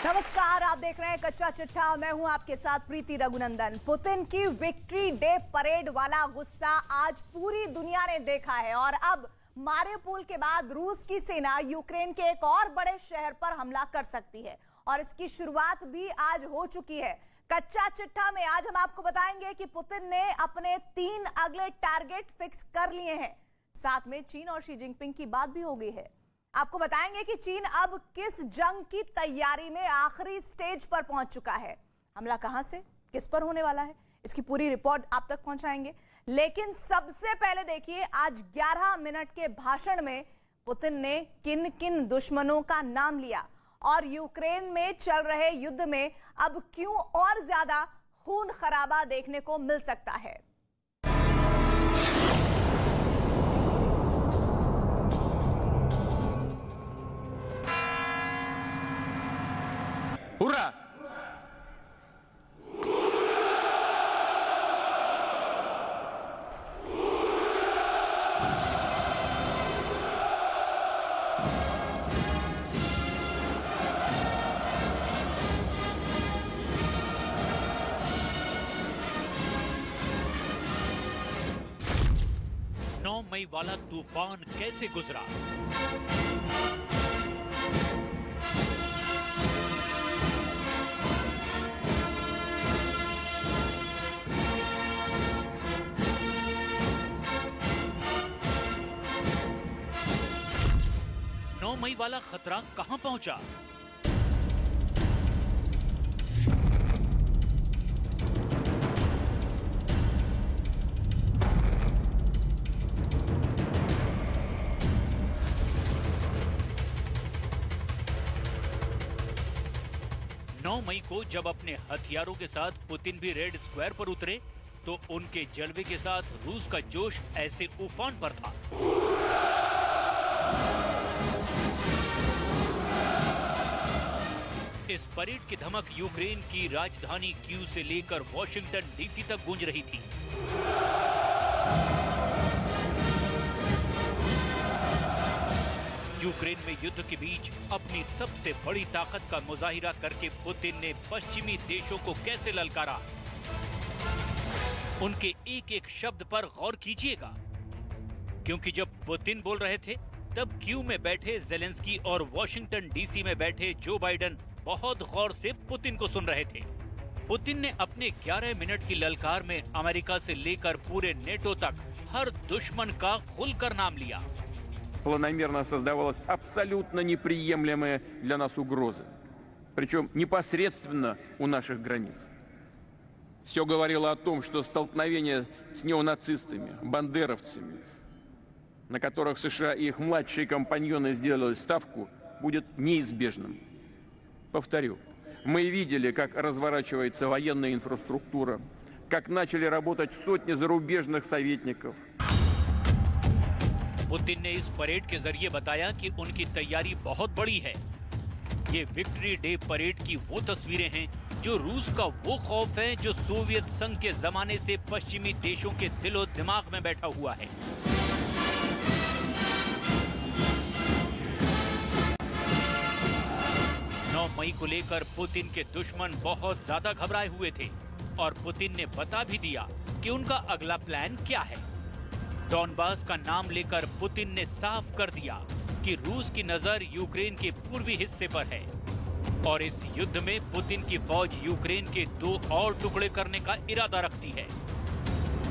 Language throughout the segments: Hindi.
नमस्कार, आप देख रहे हैं कच्चा चिट्ठा। मैं हूं आपके साथ प्रीति रघुनंदन। पुतिन की विक्ट्री डे परेड वाला गुस्सा आज पूरी दुनिया ने देखा है और अब मारिउपोल के बाद रूस की सेना यूक्रेन के एक और बड़े शहर पर हमला कर सकती है और इसकी शुरुआत भी आज हो चुकी है। कच्चा चिट्ठा में आज हम आपको बताएंगे कि पुतिन ने अपने 3 अगले टारगेट फिक्स कर लिए हैं। साथ में चीन और शी जिनपिंग की बात भी हो गई है। आपको बताएंगे कि चीन अब किस जंग की तैयारी में आखिरी स्टेज पर पहुंच चुका है, हमला कहां से किस पर होने वाला है, इसकी पूरी रिपोर्ट आप तक पहुंचाएंगे। लेकिन सबसे पहले देखिए आज 11 मिनट के भाषण में पुतिन ने किन किन दुश्मनों का नाम लिया और यूक्रेन में चल रहे युद्ध में अब क्यों और ज्यादा खून खराबा देखने को मिल सकता है। Ура! नौ मई वाला तूफान कैसे गुजरा? मई वाला खतरा कहां पहुंचा? मई को जब अपने हथियारों के साथ पुतिन भी रेड स्क्वायर पर उतरे तो उनके जलवे के साथ रूस का जोश ऐसे उफान पर था। इस परेड की धमक यूक्रेन की राजधानी कीव से लेकर वॉशिंगटन डीसी तक गूंज रही थी। यूक्रेन में युद्ध के बीच अपनी सबसे बड़ी ताकत का मुजाहिरा करके पुतिन ने पश्चिमी देशों को कैसे ललकारा, उनके एक एक शब्द पर गौर कीजिएगा, क्योंकि जब पुतिन बोल रहे थे तब कीव में बैठे ज़ेलेंस्की और वॉशिंगटन डीसी में बैठे जो बाइडेन बहुत गौर से पुतिन को सुन रहे थे। पुतिन ने अपने 11 मिनट की ललकार में अमेरिका से लेकर पूरे नेटो तक हर दुश्मन का खुलकर नाम लिया। Планомерно создавалась абсолютно неприемлемая для нас угроза, причем непосредственно у наших границ. Все говорило о том, что столкновение с неонацистами, бандеровцами, на которых США и их младшие компаньоны сделали ставку, будет неизбежным. Повторю, мы видели, как разворачивается военная инфраструктура, как начали работать сотни зарубежных советников. पुतिन ने इस परेड के जरिए बताया कि उनकी तैयारी बहुत बड़ी है। ये विक्ट्री डे परेड की वो तस्वीरें हैं जो रूस का वो खौफ है जो सोवियत संघ के जमाने से पश्चिमी देशों के दिलो दिमाग में बैठा हुआ है। मई को लेकर पुतिन के दुश्मन बहुत ज्यादा घबराए हुए थे और पुतिन ने बता भी दिया कि उनका अगला प्लान क्या है। डॉनबास का नाम लेकर पुतिन ने साफ कर दिया कि रूस की नजर यूक्रेन के पूर्वी हिस्से पर है और इस युद्ध में पुतिन की फौज यूक्रेन के 2 और टुकड़े करने का इरादा रखती है।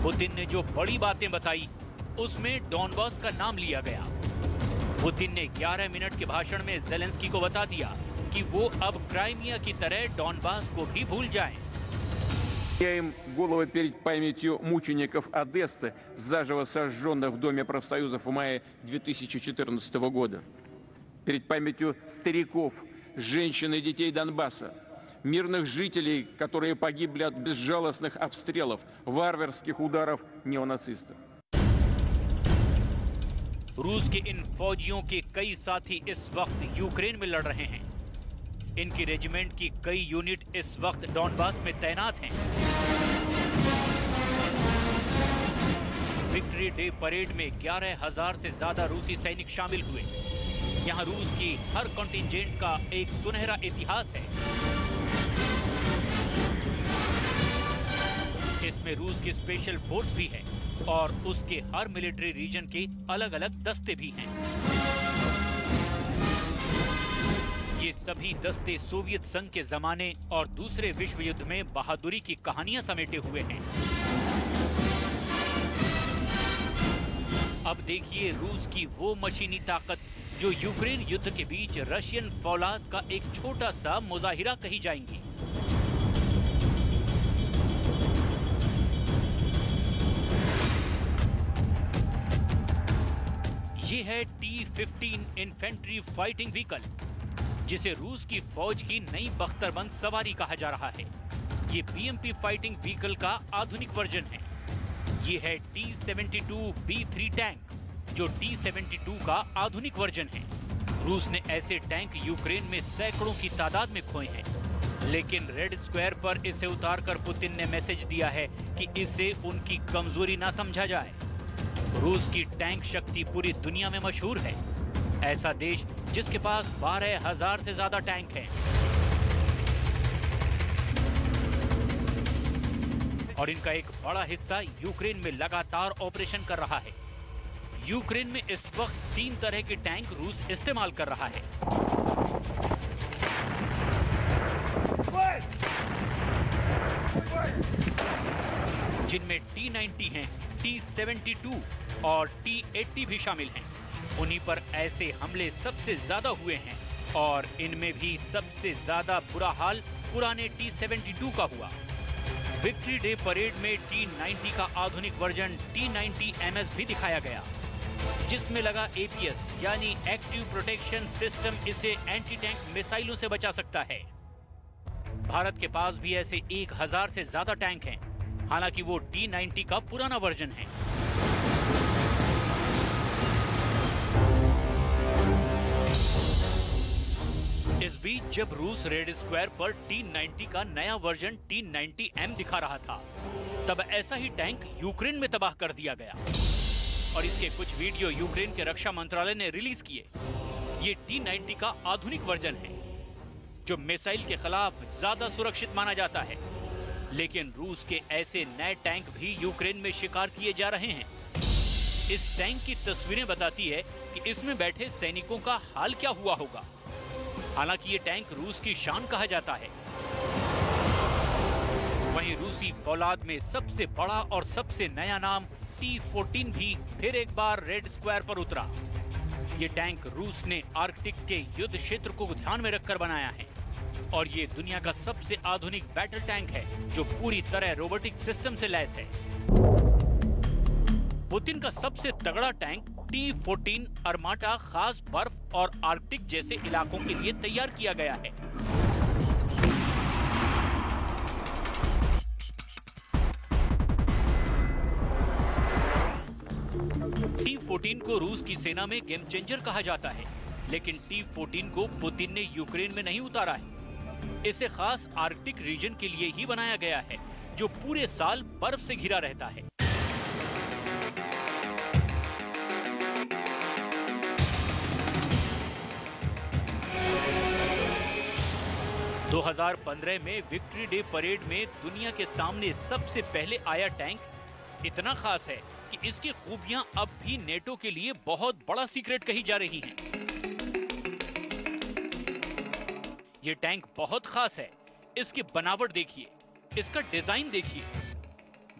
पुतिन ने जो बड़ी बातें बताई उसमें डॉनबास का नाम लिया गया। पुतिन ने 11 मिनट के भाषण में ज़ेलेंस्की को बता दिया कि वो अब क्राइमिया की तरह डॉनबास को भी भूल जाएं। Теряем голову перед памятью мучеников Одессы, заживо сожженных в Доме профсоюзов в мае 2014 года. Перед памятью стариков, женщин и детей Донбасса, мирных жителей, которые погибли от безжалостных обстрелов, варварских ударов неонацистов. रूस के इन फौजियों के कई साथी इस वक्त यूक्रेन में लड़ रहे हैं। इनकी रेजिमेंट की कई यूनिट इस वक्त डॉनबास में तैनात हैं। विक्ट्री डे परेड में 11,000 से ज्यादा रूसी सैनिक शामिल हुए। यहाँ रूस की हर कॉन्टिंजेंट का एक सुनहरा इतिहास है। इसमें रूस की स्पेशल फोर्स भी है और उसके हर मिलिट्री रीजन के अलग अलग दस्ते भी हैं। ये सभी दस्ते सोवियत संघ के जमाने और दूसरे विश्व युद्ध में बहादुरी की कहानियां समेटे हुए हैं। अब देखिए रूस की वो मशीनी ताकत जो यूक्रेन युद्ध के बीच रशियन फौलाद का एक छोटा सा मुजाहिरा कही जाएंगी। ये है T-15 इन्फेंट्री फाइटिंग व्हीकल, जिसे रूस की फौज की नई बख्तरबंद सवारी कहा जा रहा है। ये BMP फाइटिंग व्हीकल का आधुनिक वर्जन है। ये है T-72B3 टैंक, जो T-72 का आधुनिक वर्जन है। रूस ने ऐसे टैंक यूक्रेन में सैकड़ों की तादाद में खोए हैं, लेकिन रेड स्क्वायर पर इसे उतारकर पुतिन ने मैसेज दिया है कि इसे उनकी कमजोरी ना समझा जाए। रूस की टैंक शक्ति पूरी दुनिया में मशहूर है। ऐसा देश जिसके पास 12,000 से ज्यादा टैंक हैं। और इनका एक बड़ा हिस्सा यूक्रेन में लगातार ऑपरेशन कर रहा है। यूक्रेन में इस वक्त 3 तरह के टैंक रूस इस्तेमाल कर रहा है। जिनमें T-90 हैं, T-72 और T-80 भी शामिल हैं। उन्हीं पर ऐसे हमले सबसे ज्यादा हुए हैं और इनमें भी सबसे ज्यादा बुरा हाल पुराने T-72 का हुआ। विक्ट्री डे परेड में T-90 का आधुनिक वर्जन T-90MS भी दिखाया गया, जिसमें लगा APS यानी एक्टिव प्रोटेक्शन सिस्टम इसे एंटी टैंक मिसाइलों से बचा सकता है। भारत के पास भी ऐसे 1000 से ज्यादा टैंक हैं, हालांकि वो T-90 का पुराना वर्जन है। इस बीच जब रूस रेड स्क्वायर पर T-90 का नया वर्जन T-90M दिखा रहा था, तब ऐसा ही टैंक यूक्रेन में तबाह कर दिया गया और इसके कुछ वीडियो यूक्रेन के रक्षा मंत्रालय ने रिलीज किए। ये T-90 का आधुनिक वर्जन है, जो मिसाइल के खिलाफ ज्यादा सुरक्षित माना जाता है। लेकिन रूस के ऐसे नए टैंक भी यूक्रेन में शिकार किए जा रहे हैं। इस टैंक की तस्वीरें बताती है कि इसमें बैठे सैनिकों का हाल क्या हुआ होगा। हालांकि ये टैंक रूस की शान कहा जाता है। वहीं रूसी फौलाद में सबसे बड़ा और सबसे नया नाम T-14 भी फिर एक बार रेड स्क्वायर पर उतरा। ये टैंक रूस ने आर्कटिक के युद्ध क्षेत्र को ध्यान में रखकर बनाया है और ये दुनिया का सबसे आधुनिक बैटल टैंक है, जो पूरी तरह रोबोटिक सिस्टम से लैस है। पुतिन का सबसे तगड़ा टैंक T-14 अर्माटा खास बर्फ और आर्कटिक जैसे इलाकों के लिए तैयार किया गया है। T-14 को रूस की सेना में गेम चेंजर कहा जाता है, लेकिन T-14 को पुतिन ने यूक्रेन में नहीं उतारा है। इसे खास आर्कटिक रीजन के लिए ही बनाया गया है, जो पूरे साल बर्फ से घिरा रहता है। दो 2015 में विक्ट्री डे परेड में दुनिया के सामने सबसे पहले आया टैंक इतना खास है कि इसकी खूबियां अब भी नेटो के लिए बहुत बड़ा सीक्रेट कही जा रही हैं। ये टैंक बहुत खास है। इसकी बनावट देखिए, इसका डिजाइन देखिए।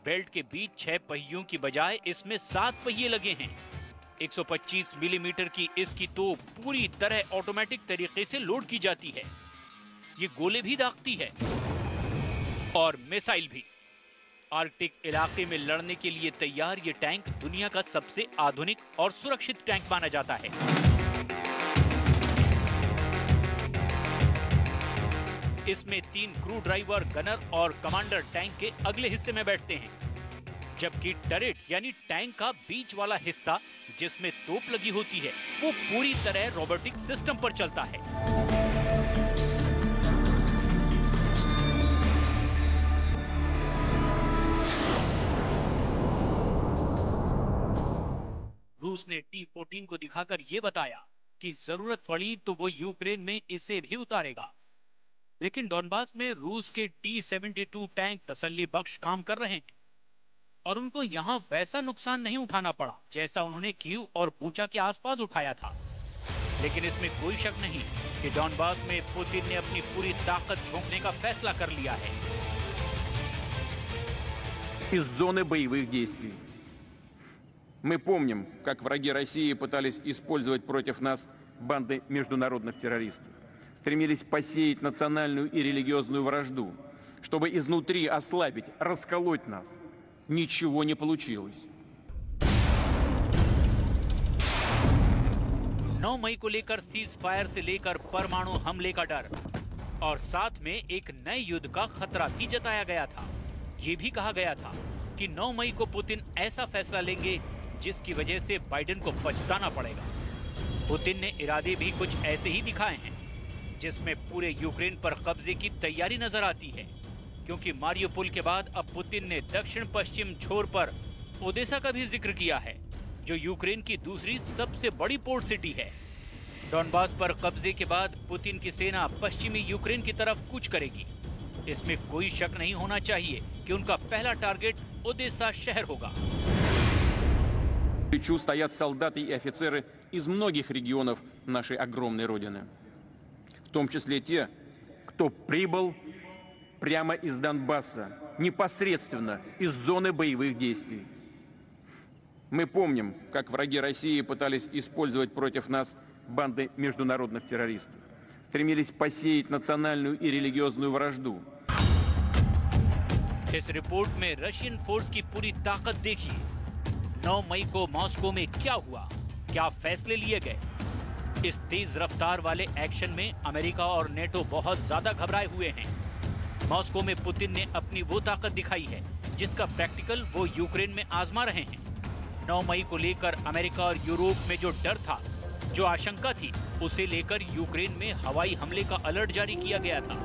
बेल्ट के बीच 6 पहियों की बजाय इसमें 7 पहिए लगे हैं। 125 मिलीमीटर की इसकी तोप पूरी तरह ऑटोमेटिक तरीके से लोड की जाती है। ये गोले भी दागती है और मिसाइल भी। आर्कटिक इलाके में लड़ने के लिए तैयार ये टैंक दुनिया का सबसे आधुनिक और सुरक्षित टैंक माना जाता है। इसमें 3 क्रू ड्राइवर, गनर और कमांडर टैंक के अगले हिस्से में बैठते हैं, जबकि टरेट यानी टैंक का बीच वाला हिस्सा जिसमें तोप लगी होती है वो पूरी तरह रोबोटिक सिस्टम पर चलता है। रूस ने T-14 को दिखाकर ये बताया कि जरूरत पड़ी तो वो यूक्रेन में इसे भी उतारेगा। लेकिन डॉनबास में रूस के T-72 टैंक तसल्ली बख्श काम कर रहे हैं और उनको यहाँ वैसा नुकसान नहीं उठाना पड़ा जैसा उन्होंने कीव और बूचा के आसपास उठाया था। लेकिन इसमें कोई शक नहीं कि डॉनबास में पुतिन ने अपनी पूरी ताकत झोंकने का फैसला कर लिया है। Из зоны боевых действий. Мы помним, как враги России пытались использовать против нас банды международных террористов. Стремились посеять национальную и религиозную вражду, чтобы изнутри ослабить, расколоть нас. Ничего не получилось. 9 मई को लेकर सीज फायर से लेकर परमाणु हमले का डर और साथ में एक नए युद्ध का खतरा भी जताया गया था। ये भी कहा गया था कि 9 मई को पुतिन ऐसा फैसला लेंगे जिसकी वजह से बाइडेन को पछताना पड़ेगा। पुतिन ने इरादे भी कुछ ऐसे ही दिखाए हैं, जिसमें पूरे यूक्रेन पर कब्जे की तैयारी नजर आती है, क्योंकि मारियोपोल के बाद अब पुतिन ने दक्षिण पश्चिम छोर पर ओडेसा का भी जिक्र किया है, जो यूक्रेन की दूसरी सबसे बड़ी पोर्ट सिटी है। डॉनबास पर कब्जे के बाद पुतिन की सेना पश्चिमी यूक्रेन की तरफ कूच करेगी। इसमें कोई शक नहीं होना चाहिए कि उनका पहला टारगेट ओडेसा शहर होगा। В плечу стоят солдаты и офицеры из многих регионов нашей огромной Родины. В том числе те, кто прибыл прямо из Донбасса, непосредственно из зоны боевых действий. Мы помним, как враги России пытались использовать против нас банды международных террористов. Стремились посеять национальную и религиозную вражду. इस रिपोर्ट में रशियन फोर्स की पूरी ताकत देखिए। 9 मई को मॉस्को में क्या हुआ, क्या फैसले लिए गए। इस तेज रफ्तार वाले एक्शन में अमेरिका और नेटो बहुत ज्यादा घबराए हुए हैं। मॉस्को में पुतिन ने अपनी वो ताकत दिखाई है जिसका प्रैक्टिकल वो यूक्रेन में आजमा रहे हैं। 9 मई को लेकर अमेरिका और यूरोप में जो डर था, जो आशंका थी, उसे लेकर यूक्रेन में हवाई हमले का अलर्ट जारी किया गया था।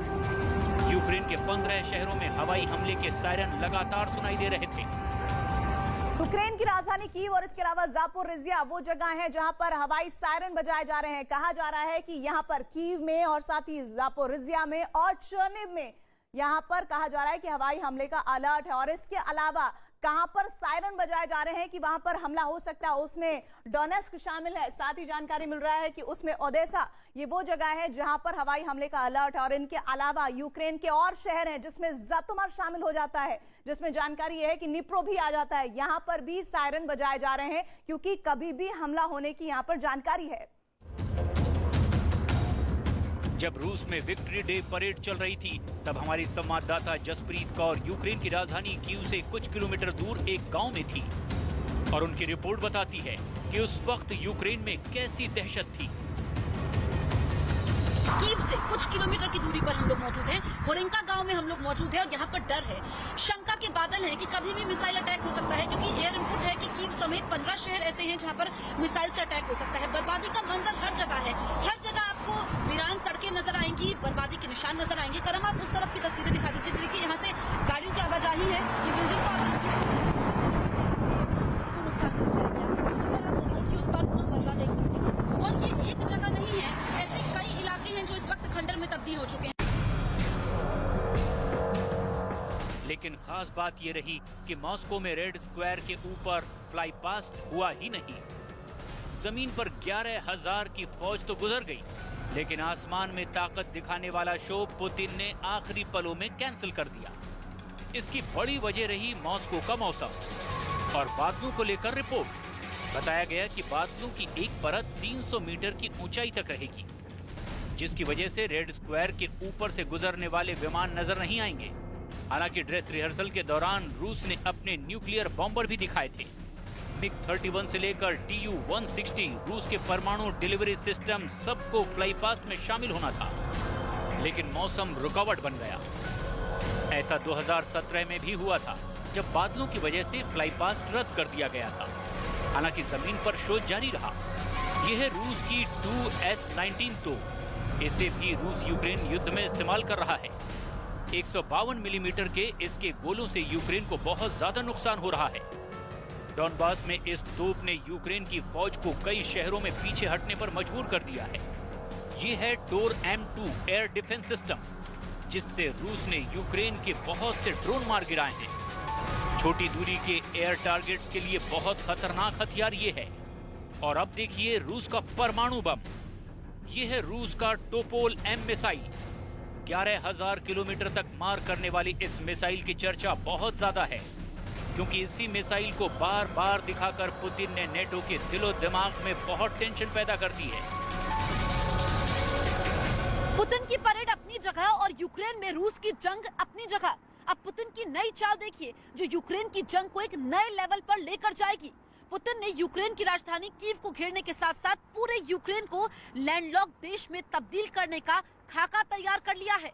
यूक्रेन के 15 शहरों में हवाई हमले के सायरन लगातार सुनाई दे रहे थे। यूक्रेन की राजधानी कीव और इसके अलावा जापोरिजिया वो जगह है जहां पर हवाई सायरन बजाए जा रहे हैं। कहा जा रहा है कि यहां पर कीव में और साथ ही जापोरिजिया में और चर्निव में यहां पर कहा जा रहा है कि हवाई हमले का अलर्ट है। और इसके अलावा कहां पर सायरन बजाए जा रहे हैं कि वहां पर हमला हो सकता है, उसमें डोनेस्क शामिल है। साथ ही जानकारी मिल रहा है कि उसमें ओडेसा ये वो जगह है जहां पर हवाई हमले का अलर्ट है। और इनके अलावा यूक्रेन के और शहर हैं जिसमें जतोमर शामिल हो जाता है, जिसमें जानकारी यह है कि निप्रो भी आ जाता है। यहां पर भी सायरन बजाए जा रहे हैं क्योंकि कभी भी हमला होने की यहां पर जानकारी है। जब रूस में विक्ट्री डे परेड चल रही थी, तब हमारी संवाददाता जसप्रीत कौर यूक्रेन की राजधानी कीव से कुछ किलोमीटर दूर एक गांव में थी और उनकी रिपोर्ट बताती है कि उस वक्त यूक्रेन में कैसी दहशत थी। कीव से कुछ किलोमीटर की दूरी पर हम लोग मौजूद हैं। होरेंका गांव में हम लोग मौजूद हैं और यहाँ पर डर है, शंका के बादल हैं कि कभी भी मिसाइल अटैक हो सकता है, क्योंकि एयर इनपुट है कि कीव समेत 15 शहर ऐसे हैं जहाँ पर मिसाइल से अटैक हो सकता है। बर्बादी का मंजर हर जगह है, हर जगह आपको वीरान सड़कें नजर आएंगी, बर्बादी के निशान नजर आएंगे। करम, आप उस तरफ की तस्वीरें दिखा दीजिए। देखिए यहाँ से गाड़ियों की आवाजाही है, ये बिल्डिंग को उस पार पूरा मलबा देख सकते हैं। और ये एक जगह नहीं है, ऐसे कई इलाके हैं जो इस वक्त खंडर में तब्दील हो चुके हैं। लेकिन खास बात ये रही कि मॉस्को में रेड स्क्वायर के ऊपर फ्लाई पास्ट हुआ ही नहीं। जमीन पर 11,000 की फौज तो गुजर गई, लेकिन आसमान में ताकत दिखाने वाला शो पुतिन ने आखिरी पलों में कैंसिल कर दिया। इसकी बड़ी वजह रही मॉस्को का मौसम और बादलों को लेकर रिपोर्ट। बताया गया कि बादलों की एक परत 300 मीटर की ऊंचाई तक रहेगी, जिसकी वजह से रेड स्क्वायर के ऊपर से गुजरने वाले विमान नजर नहीं आएंगे। हालांकि ड्रेस रिहर्सल के दौरान रूस ने अपने न्यूक्लियर बॉम्बर भी दिखाए थे। MiG-31 से लेकर Tu-160 रूस के परमाणु डिलीवरी सिस्टम सबको फ्लाई पास्ट में शामिल होना था, लेकिन मौसम रुकावट बन गया। ऐसा 2017 में भी हुआ था, जब बादलों की वजह से फ्लाई पास्ट रद्द कर दिया गया था। हालांकि जमीन पर शोध जारी रहा। यह है रूस की Tu-S19 तोप। इसे भी रूस यूक्रेन युद्ध में इस्तेमाल कर रहा है। 152 मिलीमीटर के इसके गोलों से यूक्रेन को बहुत ज्यादा नुकसान हो रहा है। डॉनबास में इस तोप ने यूक्रेन की फौज को कई शहरों में पीछे हटने पर मजबूर कर दिया है। ये है टोर M2 एयर डिफेंस सिस्टम, जिससे रूस ने यूक्रेन के बहुत से ड्रोन मार गिराए हैं। छोटी दूरी के एयर टारगेट्स के लिए बहुत खतरनाक हथियार ये है। और अब देखिए रूस का परमाणु बम। ये है रूस का टोपोल M मिसाइल। 11,000 किलोमीटर तक मार करने वाली इस मिसाइल की चर्चा बहुत ज्यादा है, क्योंकि इसी मिसाइल को बार बार दिखाकर पुतिन ने नेटो के दिलो दिमाग में बहुत टेंशन पैदा कर दी है। पुतिन की परेड अपनी जगह और यूक्रेन में रूस की जंग अपनी जगह। अब पुतिन की नई चाल देखिए, जो यूक्रेन की जंग को एक नए लेवल पर लेकर जाएगी। पुतिन ने यूक्रेन की राजधानी कीव को घेरने के साथ साथ पूरे यूक्रेन को लैंडलॉक देश में तब्दील करने का खाका तैयार कर लिया है।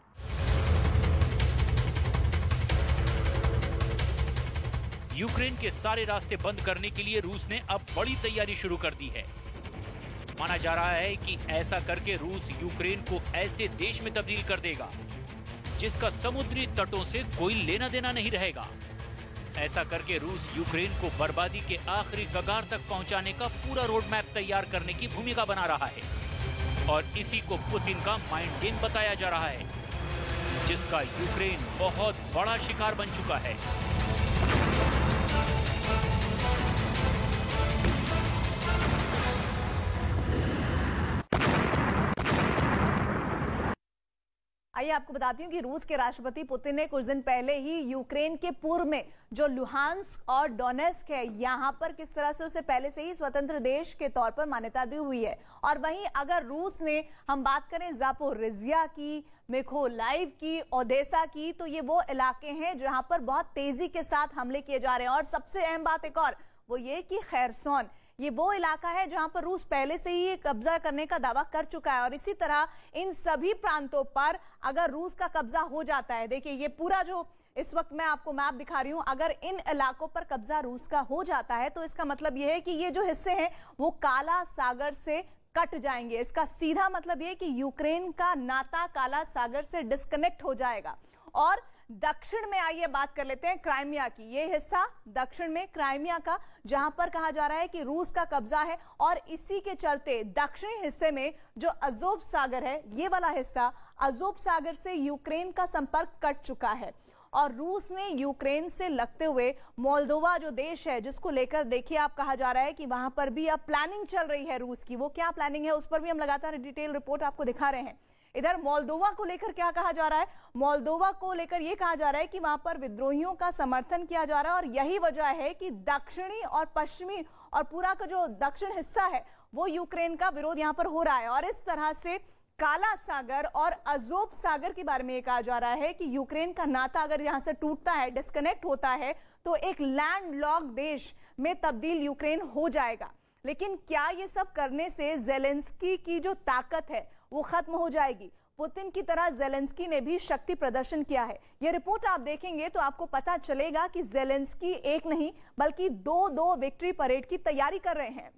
यूक्रेन के सारे रास्ते बंद करने के लिए रूस ने अब बड़ी तैयारी शुरू कर दी है। माना जा रहा है कि ऐसा करके रूस यूक्रेन को ऐसे देश में तब्दील कर देगा जिसका समुद्री तटों से कोई लेना देना नहीं रहेगा। ऐसा करके रूस यूक्रेन को बर्बादी के आखिरी कगार तक पहुंचाने का पूरा रोड मैप तैयार करने की भूमिका बना रहा है। और इसी को पुतिन का माइंड गेम बताया जा रहा है, जिसका यूक्रेन बहुत बड़ा शिकार बन चुका है। आइए आपको बताती हूँ कि रूस के राष्ट्रपति पुतिन ने कुछ दिन पहले ही यूक्रेन के पूर्व में जो लुहांस्क और डोनेस्क है, यहाँ पर किस तरह से उसे पहले से ही स्वतंत्र देश के तौर पर मान्यता दी हुई है। और वहीं अगर रूस ने हम बात करें जापोरिजिया की, मिकोलाइव की, ओडेसा की, तो ये वो इलाके हैं जहाँ पर बहुत तेजी के साथ हमले किए जा रहे हैं। और सबसे अहम बात एक और, वो ये कि खैरसोन ये वो इलाका है जहां पर रूस पहले से ही कब्जा करने का दावा कर चुका है। और इसी तरह इन सभी प्रांतों पर अगर रूस का कब्जा हो जाता है, देखिए ये पूरा जो इस वक्त मैं आपको मैप दिखा रही हूं, अगर इन इलाकों पर कब्जा रूस का हो जाता है तो इसका मतलब यह है कि ये जो हिस्से हैं वो काला सागर से कट जाएंगे। इसका सीधा मतलब यह कि यूक्रेन का नाता काला सागर से डिस्कनेक्ट हो जाएगा। और दक्षिण में आइए बात कर लेते हैं क्राइमिया की। ये हिस्सा दक्षिण में क्राइमिया का, जहां पर कहा जा रहा है कि रूस का कब्जा है। और इसी के चलते दक्षिणी हिस्से में जो अजोव सागर है, ये वाला हिस्सा अजोव सागर से यूक्रेन का संपर्क कट चुका है। और रूस ने यूक्रेन से लगते हुए मोल्दोवा जो देश है, जिसको लेकर देखिए आप कहा जा रहा है कि वहां पर भी अब प्लानिंग चल रही है रूस की। वो क्या प्लानिंग है उस पर भी हम लगातार डिटेल रिपोर्ट आपको दिखा रहे हैं। इधर मोल्दोवा को लेकर क्या कहा जा रहा है, मोल्दोवा को लेकर यह कहा जा रहा है कि वहां पर विद्रोहियों का समर्थन किया जा रहा है। और यही वजह है कि दक्षिणी और पश्चिमी और पूरा का जो दक्षिण हिस्सा है वो यूक्रेन का विरोध यहां पर हो रहा है। और इस तरह से काला सागर और अजोव सागर के बारे में यह कहा जा रहा है कि यूक्रेन का नाता अगर यहां से टूटता है, डिस्कनेक्ट होता है, तो एक लैंडलॉक देश में तब्दील यूक्रेन हो जाएगा। लेकिन क्या ये सब करने से जेलेंस्की की जो ताकत है वो खत्म हो जाएगी? पुतिन की तरह जेलेंस्की ने भी शक्ति प्रदर्शन किया है। यह रिपोर्ट आप देखेंगे तो आपको पता चलेगा कि जेलेंस्की एक नहीं बल्कि दो विक्ट्री परेड की तैयारी कर रहे हैं।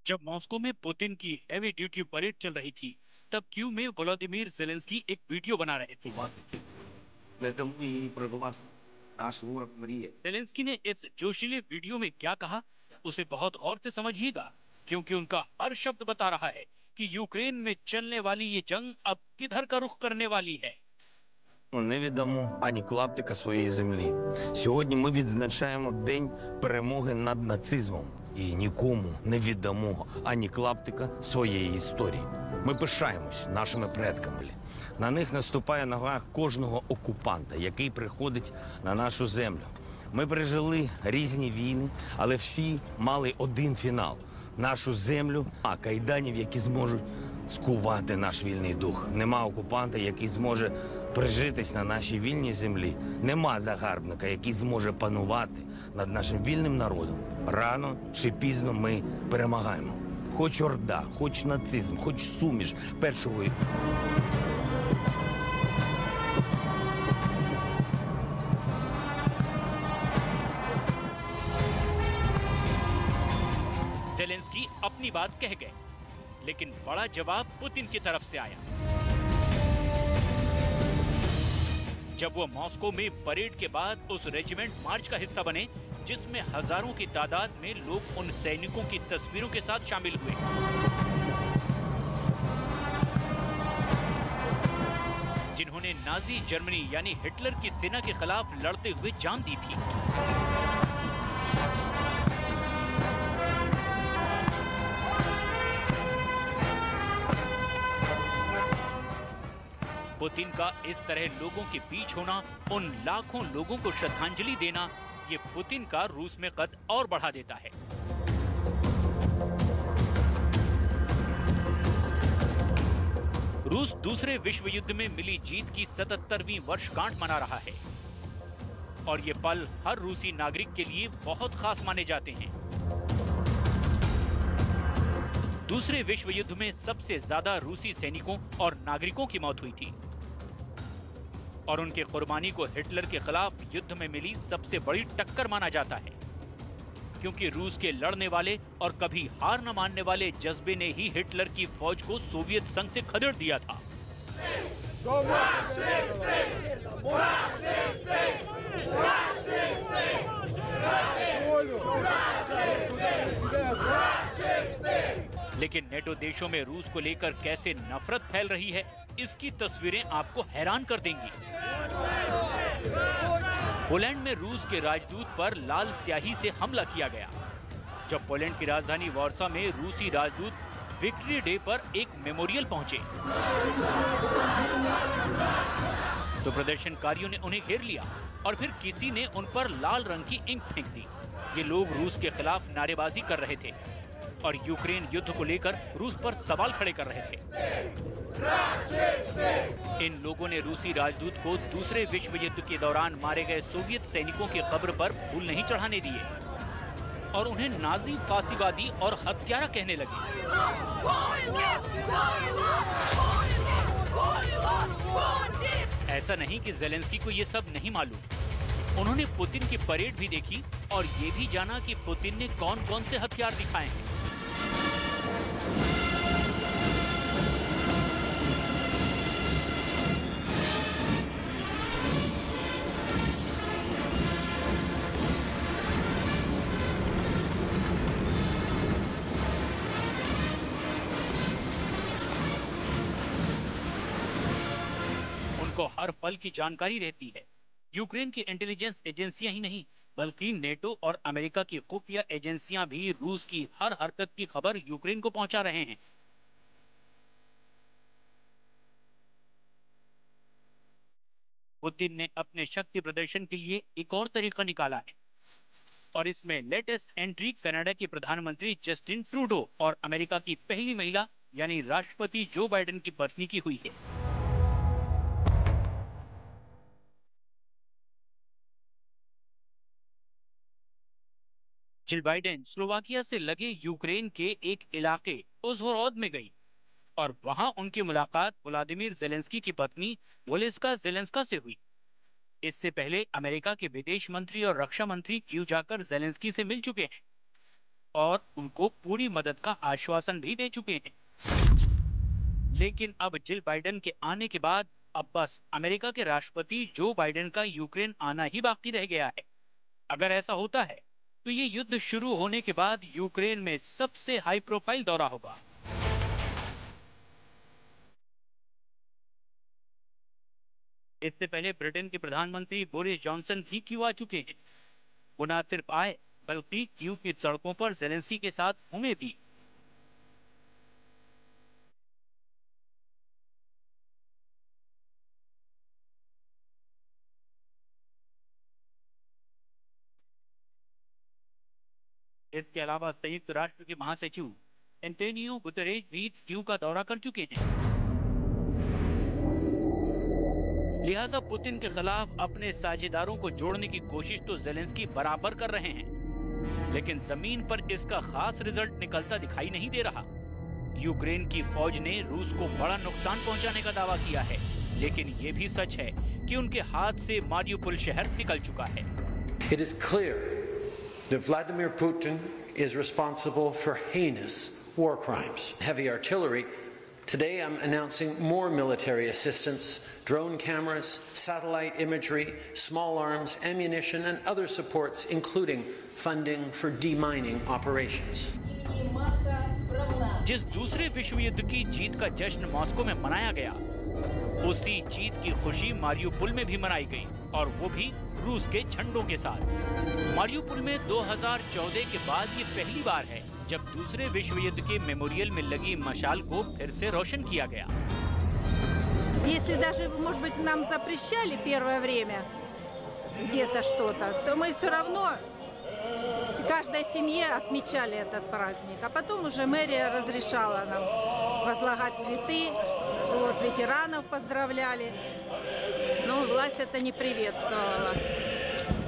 जब मॉस्को में पुतिन की हेवी ड्यूटी परेड चल रही थी, तब कीव में वोलोदिमीर जेलेंस्की एक वीडियो बना रहे थे। जेलेंस्की ने इस जोशीले वीडियो में क्या कहा, उसे बहुत गौर से समझिएगा, क्योंकि उनका हर शब्द बता रहा है कि यूक्रेन में चलने वाली ये जंग अब किधर का रुख करने वाली है। Не віддамо ані клаптика своєї землі. Сьогодні ми відзначаємо День перемоги над нацизмом. І нікому не віддамо ані клаптика своєї історії. Ми пишаємось нашими предками. На них наступає нога кожного окупанта, який приходить на нашу землю. Ми пережили різні війни, але всі мали один фінал – нашу землю, а кайданів, які зможуть скувати наш вільний дух. Нема окупанта, який зможе прижитись на нашій вільній землі. Нема загарбника, який зможе панувати над нашим вільним народом. Рано чи пізно ми перемагаємо. Хоч орда, хоч нацизм, хоч суміш першого. की बात कह गए, लेकिन बड़ा जवाब पुतिन की तरफ से आया। जब वो मॉस्को में परेड के बाद उस रेजिमेंट मार्च का हिस्सा बने जिसमें हजारों की तादाद में लोग उन सैनिकों की तस्वीरों के साथ शामिल हुए, जिन्होंने नाजी जर्मनी यानी हिटलर की सेना के खिलाफ लड़ते हुए जान दी थी। पुतिन का इस तरह लोगों के बीच होना, उन लाखों लोगों को श्रद्धांजलि देना, ये पुतिन का रूस में कद और बढ़ा देता है। रूस दूसरे विश्व युद्ध में मिली जीत की 77वीं वर्षगांठ मना रहा है और ये पल हर रूसी नागरिक के लिए बहुत खास माने जाते हैं। दूसरे विश्व युद्ध में सबसे ज्यादा रूसी सैनिकों और नागरिकों की मौत हुई थी और उनके कुर्बानी को हिटलर के खिलाफ युद्ध में मिली सबसे बड़ी टक्कर माना जाता है, क्योंकि रूस के लड़ने वाले और कभी हार न मानने वाले जज्बे ने ही हिटलर की फौज को सोवियत संघ से खदेड़ दिया था। लेकिन नेटो देशों में रूस को लेकर कैसे नफरत फैल रही है, इसकी तस्वीरें आपको हैरान कर देंगी। पोलैंड में रूस के राजदूत पर लाल स्याही से हमला किया गया। जब पोलैंड की राजधानी वार्सा में रूसी राजदूत विक्ट्री डे पर एक मेमोरियल पहुंचे तो प्रदर्शनकारियों ने उन्हें घेर लिया और फिर किसी ने उन पर लाल रंग की इंक फेंक दी। ये लोग रूस के खिलाफ नारेबाजी कर रहे थे और यूक्रेन युद्ध को लेकर रूस पर सवाल खड़े कर रहे थे। इन लोगों ने रूसी राजदूत को दूसरे विश्व युद्ध के दौरान मारे गए सोवियत सैनिकों की कब्र पर फूल नहीं चढ़ाने दिए और उन्हें नाजी, फासीवादी और हत्यारा कहने लगे। ऐसा नहीं कि ज़ेलेंस्की को ये सब नहीं मालूम। उन्होंने पुतिन की परेड भी देखी और ये भी जाना कि पुतिन ने कौन कौन से हथियार दिखाए हैं। उनको हर पल की जानकारी रहती है। यूक्रेन की इंटेलिजेंस एजेंसियां ही नहीं बल्कि नेटो और अमेरिका की खुफिया एजेंसियां भी रूस की हर हरकत की खबर यूक्रेन को पहुंचा रहे हैं। पुतिन ने अपने शक्ति प्रदर्शन के लिए एक और तरीका निकाला है और इसमें लेटेस्ट एंट्री कनाडा के प्रधानमंत्री जस्टिन ट्रूडो और अमेरिका की पहली महिला यानी राष्ट्रपति जो बाइडेन की पत्नी की हुई है। जिल बाइडेन स्लोवाकिया से लगे यूक्रेन के एक इलाके उज़होरोद में गई और वहां उनकी मुलाकात व्लादिमीर ज़ेलेंस्की की पत्नी वोलेस्का ज़ेलेंस्का से हुई। इससे पहले अमेरिका के विदेश मंत्री और रक्षा मंत्री कीव जाकर ज़ेलेंस्की से मिल चुके हैं और उनको पूरी मदद का आश्वासन भी दे चुके हैं। लेकिन अब जिल बाइडेन के आने के बाद अब बस अमेरिका के राष्ट्रपति जो बाइडेन का यूक्रेन आना ही बाकी रह गया है। अगर ऐसा होता है तो ये युद्ध शुरू होने के बाद यूक्रेन में सबसे हाई प्रोफाइल दौरा होगा। इससे पहले ब्रिटेन के प्रधानमंत्री बोरिस जॉनसन भी कीव आ चुके हैं। वो न सिर्फ आए बल्कि कीव की सड़कों पर ज़ेलेंस्की के साथ घूमे भी। इसके अलावा संयुक्त राष्ट्र के महासचिव एंटोनियो गुतेरेस भी कीव का दौरा कर चुके हैं। लिहाजा पुतिन के खिलाफ अपने साझेदारों को जोड़ने की कोशिश तो ज़ेलेंस्की बराबर कर रहे हैं, लेकिन जमीन पर इसका खास रिजल्ट निकलता दिखाई नहीं दे रहा। यूक्रेन की फौज ने रूस को बड़ा नुकसान पहुंचाने का दावा किया है, लेकिन ये भी सच है कि उनके हाथ से मारियुपोल शहर निकल चुका है। It is clear that Vladimir Putin is responsible for heinous war crimes, heavy artillery. Today I'm announcing more military assistance, drone cameras, satellite imagery, small arms, ammunition and other supports, including funding for demining operations. जिस दूसरे विश्व युद्ध की जीत का जश्न मॉस्को में मनाया गया, उसी जीत की खुशी मारियुपोल में भी मनाई गई, और वो भी रूस के झंडों के साथ। मारियुपोल में 2014 के बाद ये पहली बार है जब दूसरे विश्व युद्ध के मेमोरियल में लगी मशाल को फिर से रोशन किया गया। Если даже, может быть, нам запрещали первое время где-то что-то, то мы все равно в каждой семье отмечали этот праздник. А потом уже мэрия разрешала нам возлагать цветы, вот, ветеранов поздравляли. Но власть это не приветствовала.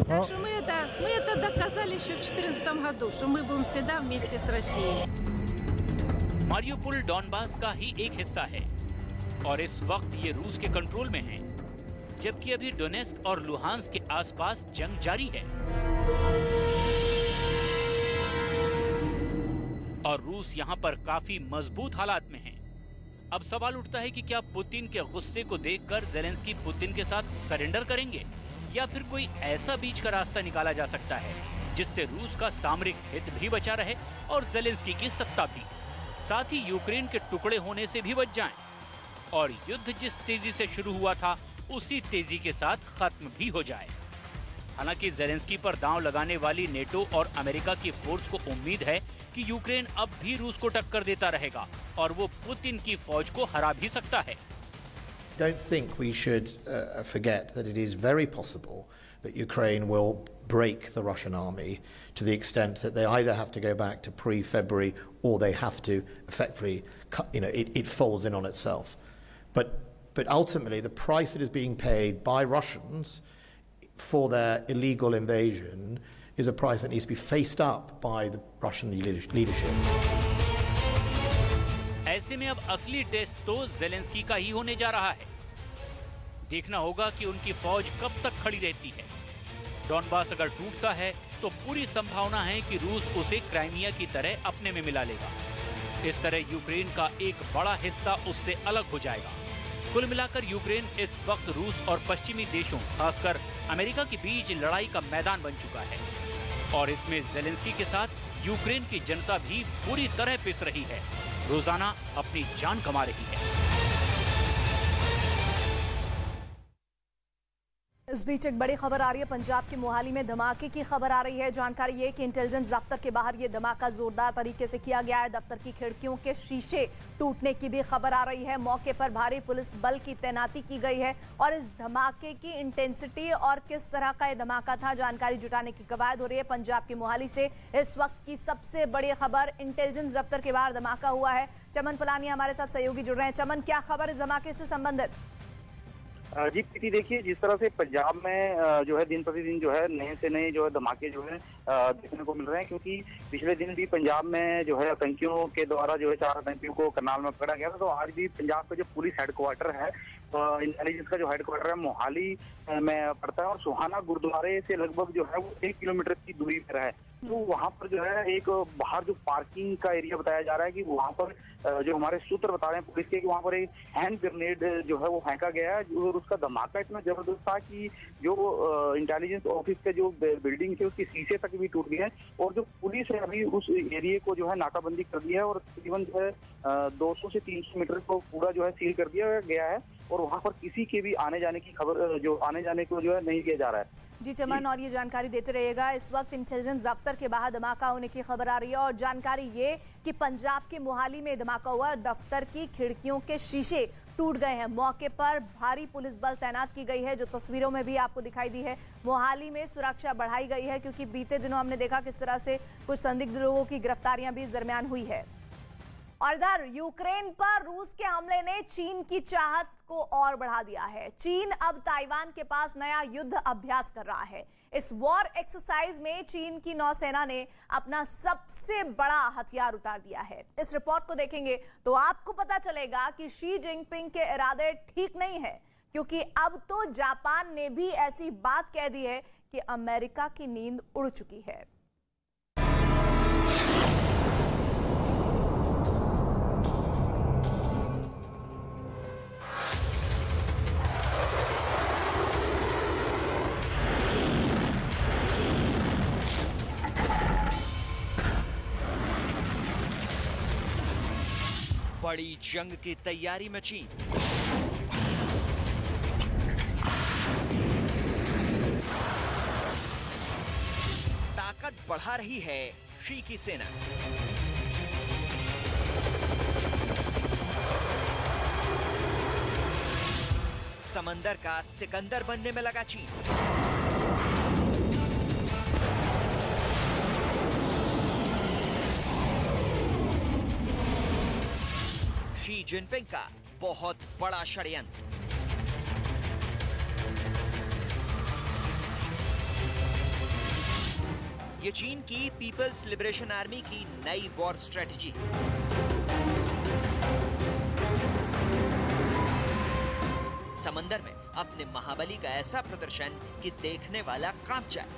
Так что мы это доказали еще в 2014 году, что мы будем всегда вместе с Россией. मारियुपोल डॉनबास का ही एक हिस्सा है और इस वक्त ये रूस के कंट्रोल में है, जबकि अभी डोनेस्क और लुहांस्क के आसपास जंग जारी है। और रूस यहाँ पर काफी मजबूत हालात में है। अब सवाल उठता है कि क्या पुतिन के गुस्से को देखकर ज़ेलेंस्की पुतिन के साथ सरेंडर करेंगे, या फिर कोई ऐसा बीच का रास्ता निकाला जा सकता है जिससे रूस का सामरिक हित भी बचा रहे और ज़ेलेंस्की की सत्ता भी, साथ ही यूक्रेन के टुकड़े होने से भी बच जाएं और युद्ध जिस तेजी से शुरू हुआ था उसी तेजी के साथ खत्म भी हो जाए। हालांकि ज़ेलेंस्की पर दांव लगाने वाली नेटो और अमेरिका की फोर्स को उम्मीद है कि यूक्रेन अब भी रूस को टक्कर देता रहेगा और वो पुतिन की फौज को हरा भी सकता है। Don't think we should forget that it is very possible that Ukraine will break the Russian army to the extent that they either have to go back to pre-February or they have to effectively, it folds in on itself. But ultimately, the price that is being paid by Russians for their illegal invasion is a price that needs to be faced up by the Russian leadership. ऐसे में अब असली टेस्ट तो ज़ेलेंस्की का ही होने जा रहा है। देखना होगा कि उनकी फौज कब तक खड़ी रहती है। डॉनबास अगर टूटता है तो पूरी संभावना है कि रूस उसे क्राइमिया की तरह अपने में मिला लेगा। इस तरह यूक्रेन का एक बड़ा हिस्सा उससे अलग हो जाएगा। कुल मिलाकर यूक्रेन इस वक्त रूस और पश्चिमी देशों, खासकर अमेरिका के बीच लड़ाई का मैदान बन चुका है और इसमें ज़ेलेंस्की के साथ यूक्रेन की जनता भी पूरी तरह पिस रही है, रोजाना अपनी जान कमा रही है। इस बीच एक बड़ी खबर आ रही है। पंजाब के मोहाली में धमाके की खबर आ रही है। जानकारी ये कि इंटेलिजेंस दफ्तर के बाहर ये धमाका जोरदार तरीके से किया गया है। दफ्तर की खिड़कियों के शीशे टूटने की भी खबर आ रही है। मौके पर भारी पुलिस बल की तैनाती की गई है और इस धमाके की इंटेंसिटी और किस तरह का ये धमाका था, जानकारी जुटाने की कवायद हो रही है। पंजाब के मोहाली से इस वक्त की सबसे बड़ी खबर, इंटेलिजेंस दफ्तर के बाहर धमाका हुआ है। चमन पलानी हमारे साथ सहयोगी जुड़ रहे हैं। चमन, क्या खबर इस धमाके से संबंधित? जी प्रीति, देखिए जिस तरह से पंजाब में जो है दिन प्रतिदिन जो है नए से नए जो है धमाके जो है देखने को मिल रहे हैं, क्योंकि पिछले दिन भी पंजाब में जो है आतंकियों के द्वारा जो है 4 आतंकियों को करनाल में पकड़ा गया था। तो आज भी पंजाब का जो पुलिस हेडक्वार्टर है, इंटेलिजेंस का जो हेडक्वार्टर है मोहाली में पड़ता है और सुहाना गुरुद्वारे से लगभग जो है वो 1 किलोमीटर की दूरी पर है। तो वहाँ पर जो है एक बाहर जो पार्किंग का एरिया बताया जा रहा है कि वहाँ पर जो हमारे सूत्र बता रहे हैं पुलिस के कि वहाँ पर एक हैंड ग्रेनेड जो है वो फेंका गया है और उसका धमाका इतना जबरदस्त था कि जो इंटेलिजेंस ऑफिस के जो बिल्डिंग थी उसकी शीशे तक भी टूट गए और जो पुलिस है अभी उस एरिया को जो है नाकाबंदी कर दिया है और तकरीबन जो है 200 से 300 मीटर को पूरा जो है सील कर दिया गया है और वहाँ पर किसी के भी आने जाने की खबर जो आने जाने को जो है नहीं किया जा रहा है। जी चमन, और ये जानकारी देते रहिएगा। इस वक्त इंटेलिजेंस दफ्तर के बाहर धमाका होने की खबर आ रही है और जानकारी ये कि पंजाब के मोहाली में धमाका हुआ, दफ्तर की खिड़कियों के शीशे टूट गए हैं। मौके पर भारी पुलिस बल तैनात की गई है, जो तस्वीरों में भी आपको दिखाई दी है। मोहाली में सुरक्षा बढ़ाई गई है क्योंकि बीते दिनों हमने देखा किस तरह से कुछ संदिग्ध लोगों की गिरफ्तारियां भी इस दरमियान हुई है। और इधर यूक्रेन पर रूस के हमले ने चीन की चाहत को और बढ़ा दिया है। चीन अब ताइवान के पास नया युद्ध अभ्यास कर रहा है। इस वॉर एक्सरसाइज में चीन की नौसेना ने अपना सबसे बड़ा हथियार उतार दिया है। इस रिपोर्ट को देखेंगे तो आपको पता चलेगा कि शी जिनपिंग के इरादे ठीक नहीं है, क्योंकि अब तो जापान ने भी ऐसी बात कह दी है कि अमेरिका की नींद उड़ चुकी है। बड़ी जंग की तैयारी में चीन। ताकत बढ़ा रही है शी की सेना। समंदर का सिकंदर बनने में लगा चीन। शी जिनपिंग का बहुत बड़ा षड्यंत्र। ये चीन की पीपल्स लिबरेशन आर्मी की नई वॉर स्ट्रेटजी है। समंदर में अपने महाबली का ऐसा प्रदर्शन कि देखने वाला कांप जाए।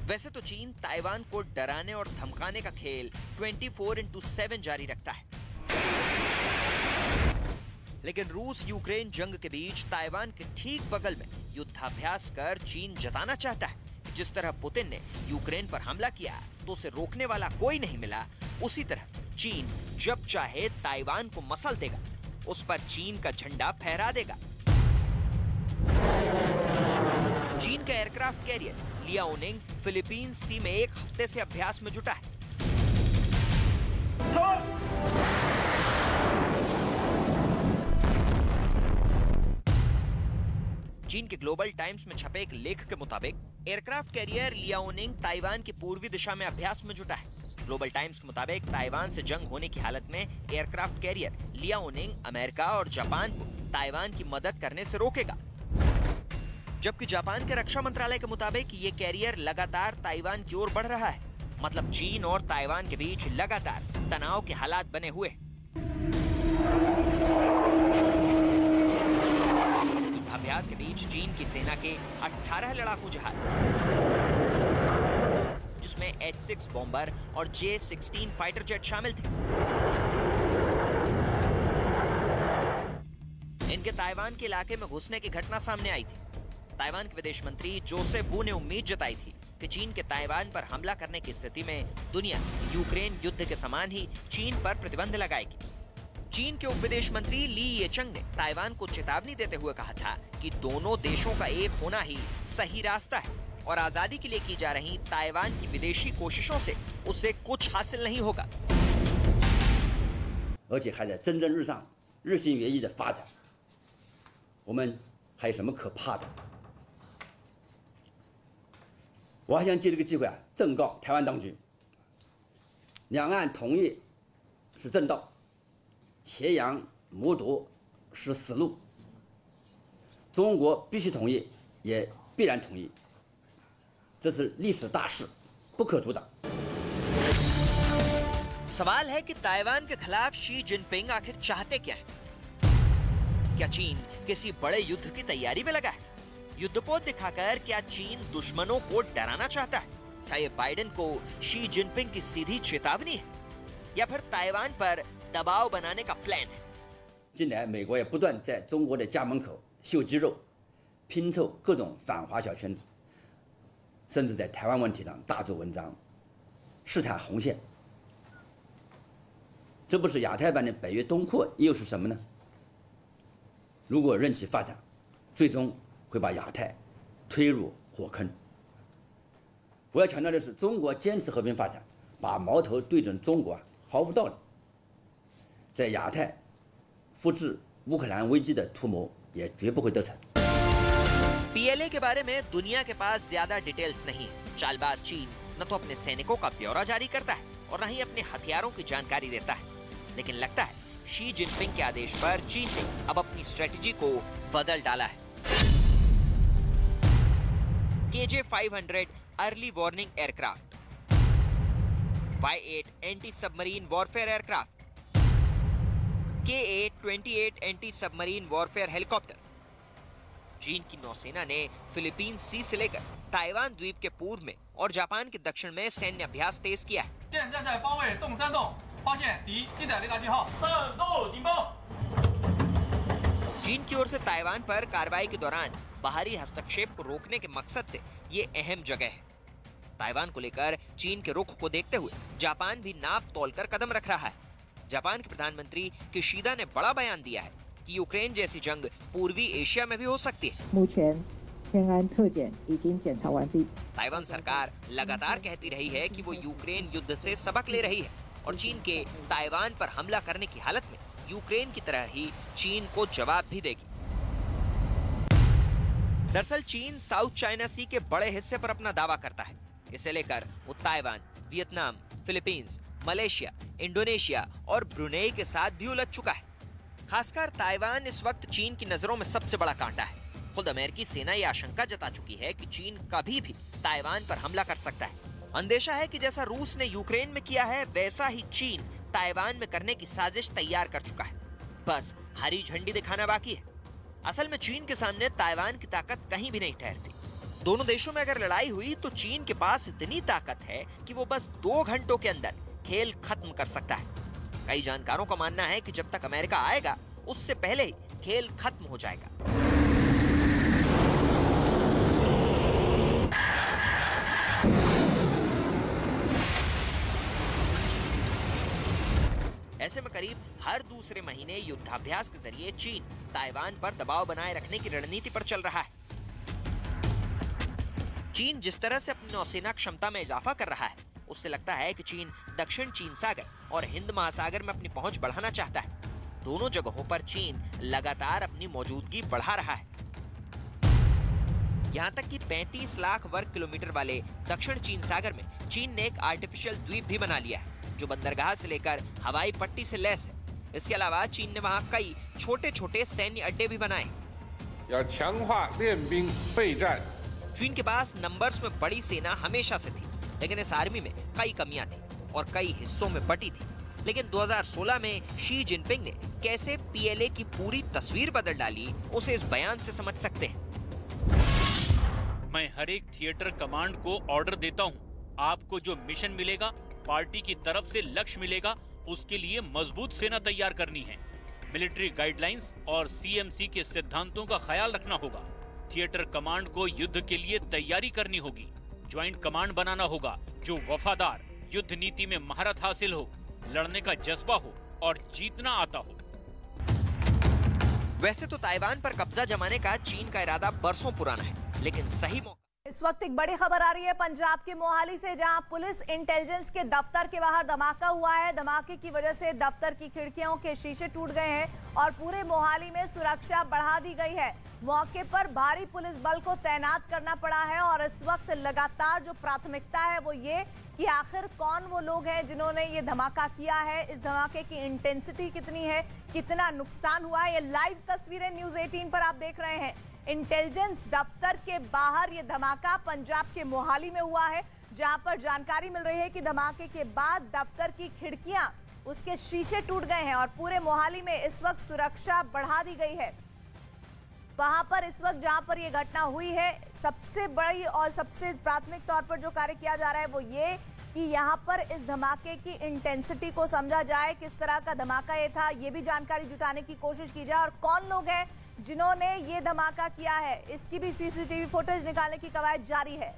वैसे तो चीन ताइवान को डराने और धमकाने का खेल 24/7 जारी रखता है, लेकिन रूस यूक्रेन जंग के बीच ताइवान के ठीक बगल में युद्धाभ्यास कर चीन जताना चाहता है जिस तरह पुतिन ने यूक्रेन पर हमला किया तो उसे रोकने वाला कोई नहीं मिला, उसी तरह चीन जब चाहे ताइवान को मसल देगा, उस पर चीन का झंडा फहरा देगा। चीन का एयरक्राफ्ट कैरियर लियाओनिंग फिलीपींस सी में एक हफ्ते से अभ्यास में जुटा है। चीन के ग्लोबल टाइम्स में छपे एक लेख के मुताबिक एयरक्राफ्ट कैरियर लियाओनिंग ताइवान की पूर्वी दिशा में अभ्यास में जुटा है। ग्लोबल टाइम्स के मुताबिक ताइवान से जंग होने की हालत में एयरक्राफ्ट कैरियर लियाओनिंग अमेरिका और जापान को ताइवान की मदद करने से रोकेगा, जबकि जापान के रक्षा मंत्रालय के मुताबिक ये कैरियर लगातार ताइवान की ओर बढ़ रहा है। मतलब चीन और ताइवान के बीच लगातार तनाव के हालात बने हुए। युद्धाभ्यास के बीच चीन की सेना के 18 लड़ाकू जहाज, जिसमें H-6 बॉम्बर और J-16 फाइटर जेट शामिल थे, इनके ताइवान के इलाके में घुसने की घटना सामने आई थी। ताइवान के विदेश मंत्री जोसेफ वू ने उम्मीद जताई थी कि चीन के ताइवान पर हमला करने की स्थिति में दुनिया यूक्रेन युद्ध के समान ही चीन पर प्रतिबंध लगाएगी। चीन के उप विदेश मंत्री ली येचंग ने ताइवान को चेतावनी देते हुए कहा था कि दोनों देशों का एक होना ही सही रास्ता है और आजादी के लिए की जा रही ताइवान की विदेशी कोशिशों से उसे कुछ हासिल नहीं होगा। 而且还在蒸蒸日上、日新月异的发展，我们还有什么可怕的？我还想借这个机会正告台湾当局，两岸统一是正道，挟洋谋独是死路。中国必须统一，也必然统一，这是历史大势，不可阻挡。 सवाल है कि ताइवान के खिलाफ शी जिनपिंग आखिर चाहते क्या हैं? क्या चीन किसी बड़े युद्ध की तैयारी में लगा है? युद्धपोत दिखाकर क्या चीन दुश्मनों को डराना चाहता है? क्या ये बाइडेन को शी जिनपिंग की सीधी चेतावनी है या फिर ताइवान पर दबाव बनाने का प्लान है? 近来，美国也不断在中国的家门口秀肌肉，拼凑各种反华小圈子，甚至在台湾问题上大做文章，试探红线。这不是亚太版的北约东扩又是什么呢？如果任其发展，最终会把亚太推入火坑。我要强调的是，中国坚持和平发展，把矛头对准中国毫无道理。在亚太复制乌克兰危机的图谋也绝不会得逞。 PLA के बारे में दुनिया के पास ज्यादा डिटेल्स नहीं है। चालबाज चीन न तो अपने सैनिकों का ब्यौरा जारी करता है और न ही अपने हथियारों की जानकारी देता है, लेकिन लगता है शी जिनपिंग के आदेश पर चीन ने अब अपनी स्ट्रेटजी को बदल डाला है। KJ-500 early warning aircraft, Y-8 anti submarine warfare aircraft, KA-28 anti submarine warfare helicopter. चीन की नौसेना ने फिलीपींस सी से लेकर ताइवान द्वीप के पूर्व में और जापान के दक्षिण में सैन्य अभ्यास तेज किया है। 发现敌机载雷达信号，战斗警报。 चीन की ओर से ताइवान पर कार्रवाई के दौरान बाहरी हस्तक्षेप को रोकने के मकसद से ये अहम जगह है। ताइवान को लेकर चीन के रुख को देखते हुए जापान भी नाप तोलकर कदम रख रहा है। जापान के प्रधानमंत्री किशिदा ने बड़ा बयान दिया है कि यूक्रेन जैसी जंग पूर्वी एशिया में भी हो सकती है। ताइवान सरकार लगातार कहती रही है कि वो यूक्रेन युद्ध से सबक ले रही है और चीन के ताइवान पर हमला करने की हालत में यूक्रेन की तरह ही चीन को जवाब भी देगी। दरअसल चीन साउथ चाइना सी के बड़े हिस्से पर अपना दावा करता है। इसे लेकर वो Taiwan, Vietnam, Philippines, Malaysia, Indonesia और ब्रुनेई के साथ भी उलझ चुका है। खासकर ताइवान इस वक्त चीन की नजरों में सबसे बड़ा कांटा है। खुद अमेरिकी सेना ये आशंका जता चुकी है कि चीन कभी भी ताइवान पर हमला कर सकता है। अंदेशा है कि जैसा रूस ने यूक्रेन में किया है वैसा ही चीन ताइवान में करने की साजिश तैयार कर चुका है। बस हरी झंडी दिखाना बाकी है। असल में चीन के सामने ताइवान की ताकत कहीं भी नहीं ठहरती। दोनों देशों में अगर लड़ाई हुई तो चीन के पास इतनी ताकत है कि वो बस 2 घंटों के अंदर खेल खत्म कर सकता है। कई जानकारों का मानना है कि जब तक अमेरिका आएगा उससे पहले ही खेल खत्म हो जाएगा। ऐसे में करीब हर दूसरे महीने युद्धाभ्यास के जरिए चीन ताइवान पर दबाव बनाए रखने की रणनीति पर चल रहा है। चीन जिस तरह से अपनी नौसेना क्षमता में इजाफा कर रहा है उससे लगता है कि चीन दक्षिण चीन सागर और हिंद महासागर में अपनी पहुंच बढ़ाना चाहता है। दोनों जगहों पर चीन लगातार अपनी मौजूदगी बढ़ा रहा है। यहाँ तक कि 35 लाख वर्ग किलोमीटर वाले दक्षिण चीन सागर में चीन ने एक आर्टिफिशियल द्वीप भी बना लिया है जो बंदरगाह से लेकर हवाई पट्टी से लैस है। इसके अलावा चीन ने वहाँ कई छोटे छोटे सैन्य अड्डे भी बनाए। चीन के पास नंबर्स में बड़ी सेना हमेशा से थी, लेकिन इस आर्मी में कई कमियां थी और कई हिस्सों में बटी थी। लेकिन 2016 में शी जिनपिंग ने कैसे पीएलए की पूरी तस्वीर बदल डाली उसे इस बयान से समझ सकते हैं। मैं हर एक थिएटर कमांड को ऑर्डर देता हूँ, आपको जो मिशन मिलेगा, पार्टी की तरफ से लक्ष्य मिलेगा, उसके लिए मजबूत सेना तैयार करनी है। मिलिट्री गाइडलाइंस और सीएमसी के सिद्धांतों का ख्याल रखना होगा। थिएटर कमांड को युद्ध के लिए तैयारी करनी होगी। ज्वाइंट कमांड बनाना होगा जो वफादार, युद्ध नीति में महारत हासिल हो, लड़ने का जज्बा हो और जीतना आता हो। वैसे तो ताइवान पर कब्जा जमाने का चीन का इरादा बरसों पुराना है, लेकिन सही मौका। इस वक्त एक बड़ी खबर आ रही है पंजाब के मोहाली से, जहां पुलिस इंटेलिजेंस के दफ्तर के बाहर धमाका हुआ है। धमाके की वजह से दफ्तर की खिड़कियों के शीशे टूट गए हैं और पूरे मोहाली में सुरक्षा बढ़ा दी गई है। मौके पर भारी पुलिस बल को तैनात करना पड़ा है और इस वक्त लगातार जो प्राथमिकता है वो ये कि आखिर कौन वो लोग हैं जिन्होंने ये धमाका किया है, इस धमाके की इंटेंसिटी कितनी है, कितना नुकसान हुआ है। ये लाइव तस्वीरें न्यूज़ 18 पर आप देख रहे हैं। इंटेलिजेंस दफ्तर के बाहर ये धमाका पंजाब के मोहाली में हुआ है, जहां पर जानकारी मिल रही है कि धमाके के बाद दफ्तर की खिड़कियां, उसके शीशे टूट गए हैं और पूरे मोहाली में इस वक्त सुरक्षा बढ़ा दी गई है। वहां पर इस वक्त जहां पर ये घटना हुई है, सबसे बड़ी और सबसे प्राथमिक तौर पर जो कार्य किया जा रहा है वो ये कि यहाँ पर इस धमाके की इंटेंसिटी को समझा जाए, किस तरह का धमाका ये था, ये भी जानकारी जुटाने की कोशिश की जाए और कौन लोग हैं जिन्होंने ये धमाका किया है, इसकी भी सीसीटीवी फुटेज निकालने की कवायद जारी है।